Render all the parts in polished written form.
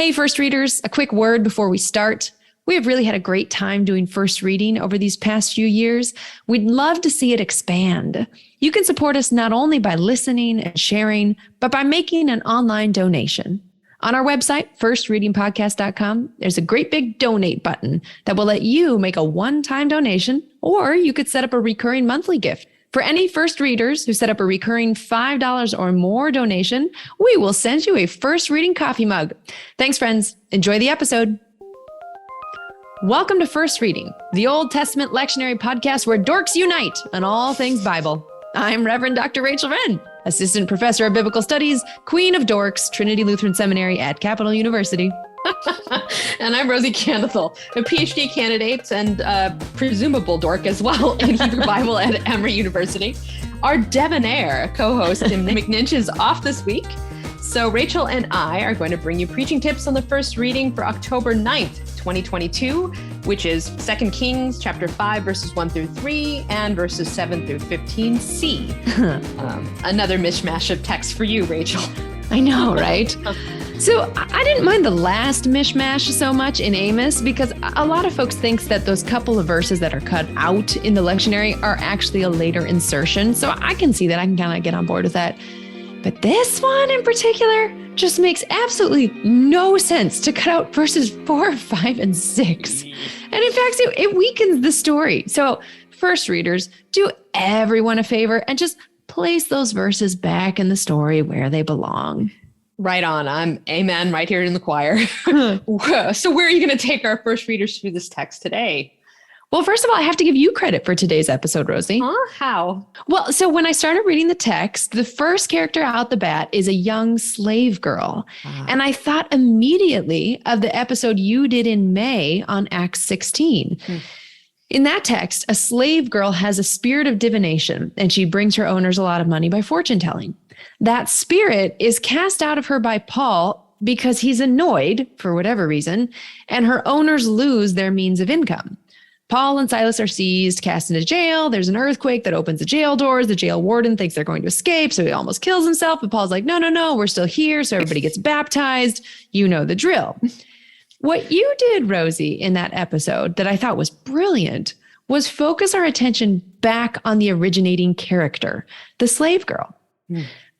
Hey, first readers, a quick word before we start. We have really had a great time doing first reading over these past few years. We'd love to see it expand. You can support us not only by listening and sharing, but by making an online donation. On our website, firstreadingpodcast.com, there's a great big donate button that will let you make a one-time donation, or you could set up a recurring monthly gift. For any first readers who set up a recurring $5 or more donation, we will send you a first reading coffee mug. Thanks, friends. Enjoy the episode. Welcome to First Reading, the Old Testament lectionary podcast where dorks unite on all things Bible. I'm Reverend Dr. Rachel Wren, Assistant Professor of Biblical Studies, Queen of Dorks, Trinity Lutheran Seminary at Capital University. And I'm Rosie Candathel, a PhD candidate and a presumable dork as well in Hebrew Bible at Emory University. Our debonair co-host, Tim McNinch, is off this week. So Rachel and I are going to bring you preaching tips on the first reading for October 9th, 2022, which is 2 Kings chapter 5, verses 1 through 3 and verses 7 through 15c. Another mishmash of text for you, Rachel. I know, right? So I didn't mind the last mishmash so much in Amos because a lot of folks think that those couple of verses that are cut out in the lectionary are actually a later insertion. So I can see that. I can kind of get on board with that. But this one in particular just makes absolutely no sense to cut out verses 4, 5, and 6. And in fact, it weakens the story. So first readers, do everyone a favor and just place those verses back in the story where they belong. Right on. I'm amen right here in the choir. So where are you going to take our first readers through this text today? Well, first of all, I have to give you credit for today's episode, Rosie. How? Well, so when I started reading the text, the first character out the bat is a young slave girl. And I thought immediately of the episode you did in May on Acts 16. In that text, a slave girl has a spirit of divination, and she brings her owners a lot of money by fortune telling. That spirit is cast out of her by Paul because he's annoyed, for whatever reason, and her owners lose their means of income. Paul and Silas are seized, cast into jail. There's an earthquake that opens the jail doors. The jail warden thinks they're going to escape, so he almost kills himself. But Paul's like, no, we're still here. So everybody gets baptized. You know the drill. What you did, Rosie, in that episode that I thought was brilliant was focus our attention back on the originating character, the slave girl.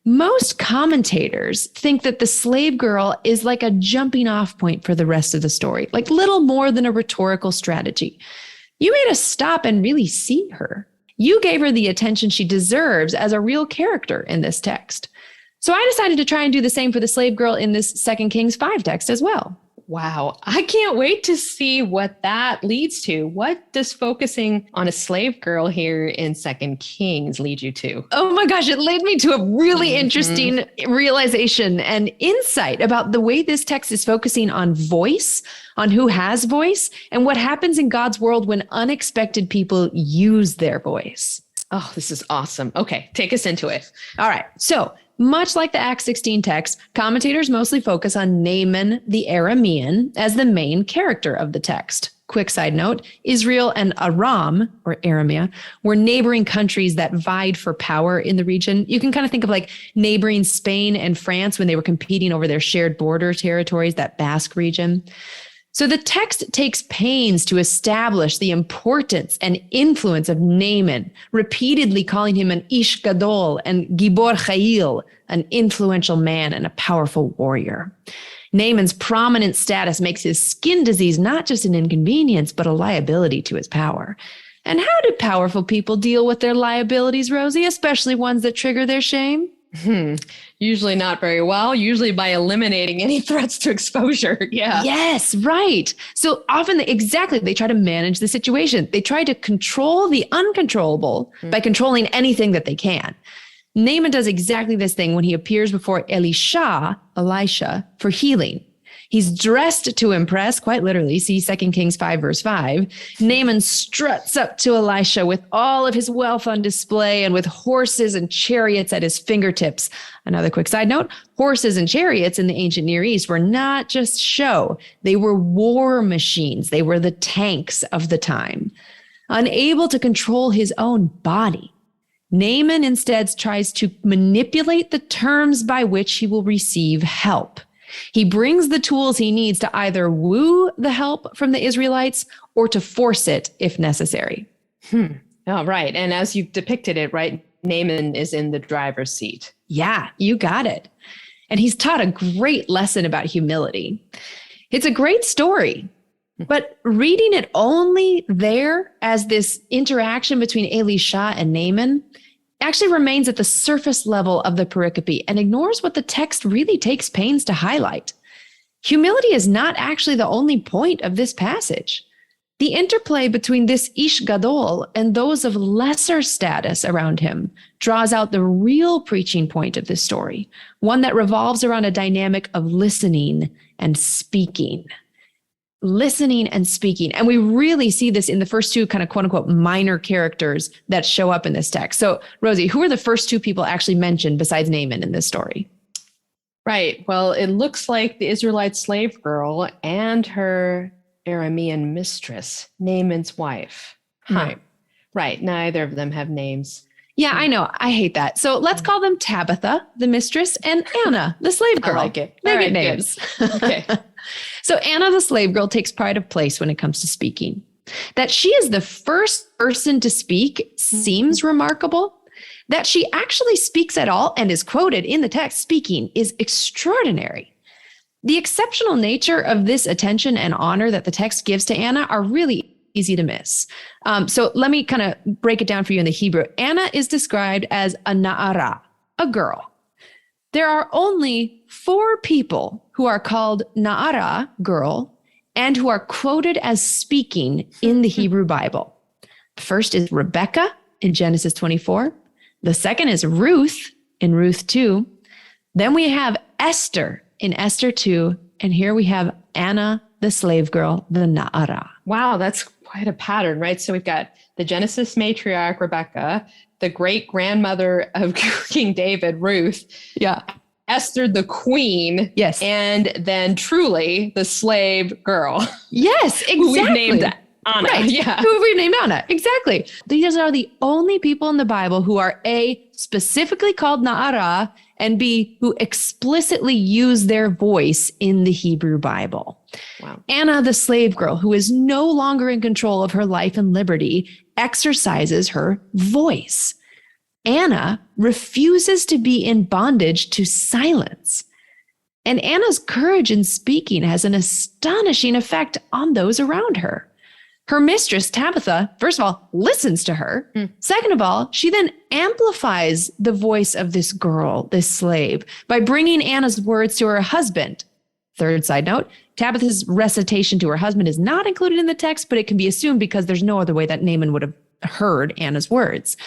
Most commentators think that the slave girl is like a jumping off point for the rest of the story, like little more than a rhetorical strategy. You made us stop and really see her. You gave her the attention she deserves as a real character in this text. So I decided to try and do the same for the slave girl in this 2 Kings 5 text as well. Wow. I can't wait to see what that leads to. What does focusing on a slave girl here in 2 Kings lead you to? Oh my gosh, it led me to a really interesting realization and insight about the way this text is focusing on voice, on who has voice, and what happens in God's world when unexpected people use their voice. Oh, this is awesome. Okay, take us into it. All right. So much like the Acts 16 text, commentators mostly focus on Naaman the Aramean as the main character of the text. Quick side note, Israel and Aram, or Aramea, were neighboring countries that vied for power in the region. You can kind of think of like neighboring Spain and France when they were competing over their shared border territories, that Basque region. So the text takes pains to establish the importance and influence of Naaman, repeatedly calling him an Ish Gadol and Gibor Chayil, an influential man and a powerful warrior. Naaman's prominent status makes his skin disease not just an inconvenience, but a liability to his power. And how do powerful people deal with their liabilities, Rosie, especially ones that trigger their shame? Usually not very well, usually by eliminating any threats to exposure. Yeah. Yes, right. So often they try to manage the situation. They try to control the uncontrollable by controlling anything that they can. Naaman does exactly this thing when he appears before Elisha, for healing. He's dressed to impress, quite literally. See 2 Kings 5, verse 5. Naaman struts up to Elisha with all of his wealth on display and with horses and chariots at his fingertips. Another quick side note, horses and chariots in the ancient Near East were not just show. They were war machines. They were the tanks of the time. Unable to control his own body, Naaman instead tries to manipulate the terms by which he will receive help. He brings the tools he needs to either woo the help from the Israelites or to force it if necessary. Oh, right. And as you've depicted it, right, Naaman is in the driver's seat. Yeah, you got it. And he's taught a great lesson about humility. It's a great story, but reading it only there as this interaction between Elisha and Naaman actually remains at the surface level of the pericope and ignores what the text really takes pains to highlight. Humility is not actually the only point of this passage. The interplay between this Ish Gadol and those of lesser status around him draws out the real preaching point of this story, one that revolves around a dynamic of listening and speaking. Listening and speaking. And we really see this in the first two kind of quote unquote minor characters that show up in this text. So, Rosie, who are the first two people actually mentioned besides Naaman in this story? Right. Well, it looks like the Israelite slave girl and her Aramean mistress, Naaman's wife. Right. Neither of them have names. Yeah, I know. I hate that. So let's call them Tabitha, the mistress, and Anna, the slave girl. I like it. They All get right, names. Okay. So Anna, the slave girl, takes pride of place when it comes to speaking. That she is the first person to speak seems remarkable. That she actually speaks at all and is quoted in the text speaking is extraordinary. The exceptional nature of this attention and honor that the text gives to Anna are really easy to miss. So let me kind of break it down for you in the Hebrew. Anna is described as a na'ara, a girl. There are only 4 people who are called na'ara, girl, and who are quoted as speaking in the Hebrew Bible. The first is Rebecca in Genesis 24. The second is Ruth in Ruth 2. Then we have Esther in Esther 2. And here we have Anna, the slave girl, the na'ara. Wow, that's quite a pattern, right? So we've got the Genesis matriarch, Rebecca, the great grandmother of King David, Ruth. Yeah. Esther, the queen. Yes. And then truly the slave girl. Yes, exactly. Who we've named Anna. Right. Yeah. Who we've named Anna. Exactly. These are the only people in the Bible who are A, specifically called Na'ara, and B, who explicitly use their voice in the Hebrew Bible. Wow. Anna, the slave girl, who is no longer in control of her life and liberty, exercises her voice. Anna refuses to be in bondage to silence. And Anna's courage in speaking has an astonishing effect on those around her. Her mistress, Tabitha, first of all, listens to her. Second of all, she then amplifies the voice of this girl, this slave, by bringing Anna's words to her husband. Third side note, Tabitha's recitation to her husband is not included in the text, but it can be assumed because there's no other way that Naaman would have heard Anna's words.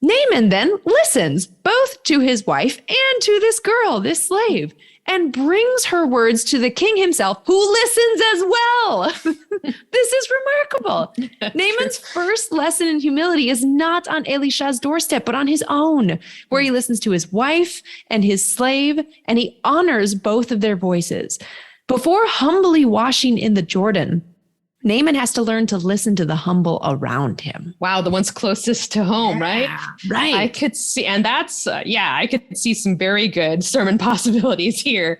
Naaman then listens both to his wife and to this girl, this slave, and brings her words to the king himself, who listens as well. This is remarkable. Naaman's first lesson in humility is not on Elisha's doorstep, but on his own, where he listens to his wife and his slave, and he honors both of their voices. Before humbly washing in the Jordan, Naaman has to learn to listen to the humble around him. Wow, the ones closest to home, right? Right. I could see, and that's, I could see some very good sermon possibilities here.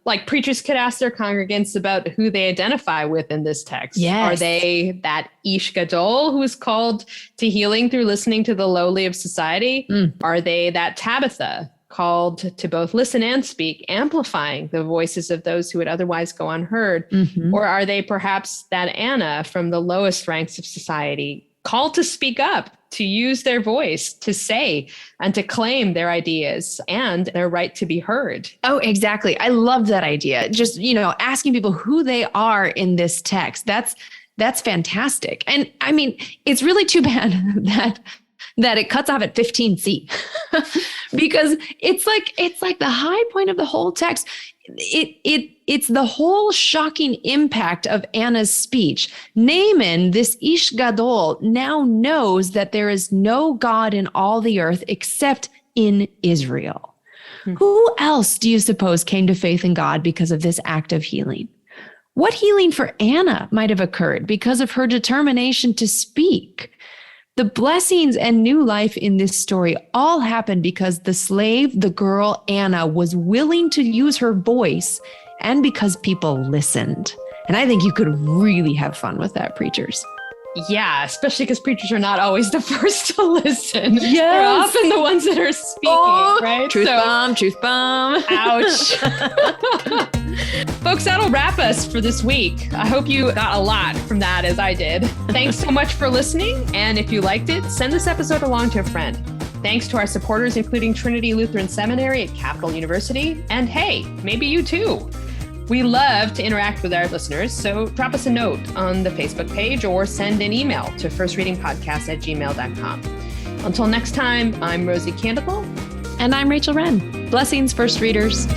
Like preachers could ask their congregants about who they identify with in this text. Yes. Are they that Ish Gadol who is called to healing through listening to the lowly of society? Are they that Tabitha called to both listen and speak, amplifying the voices of those who would otherwise go unheard? Or are they perhaps that Anna from the lowest ranks of society, called to speak up, to use their voice, to say and to claim their ideas and their right to be heard? Oh, exactly. I love that idea. Just, asking people who they are in this text. That's fantastic. And I mean, it's really too bad that it cuts off at 15c because it's like the high point of the whole text. It's the whole shocking impact of Anna's speech. Naaman, this Ish Gadol, now knows that there is no God in all the earth except in Israel. Who else do you suppose came to faith in God because of this act of healing? What healing for Anna might have occurred because of her determination to speak? The blessings and new life in this story all happened because the slave, the girl, Anna, was willing to use her voice and because people listened. And I think you could really have fun with that, preachers. Yeah, especially because preachers are not always the first to listen. Yes. They're often the ones that are speaking, right? Truth bomb. Ouch. Folks, that'll wrap us for this week. I hope you got a lot from that as I did. Thanks so much for listening. And if you liked it, send this episode along to a friend. Thanks to our supporters, including Trinity Lutheran Seminary at Capital University. And hey, maybe you too. We love to interact with our listeners, so drop us a note on the Facebook page or send an email to firstreadingpodcast@gmail.com. Until next time, I'm Rosie Candicle. And I'm Rachel Wren. Blessings, First Readers.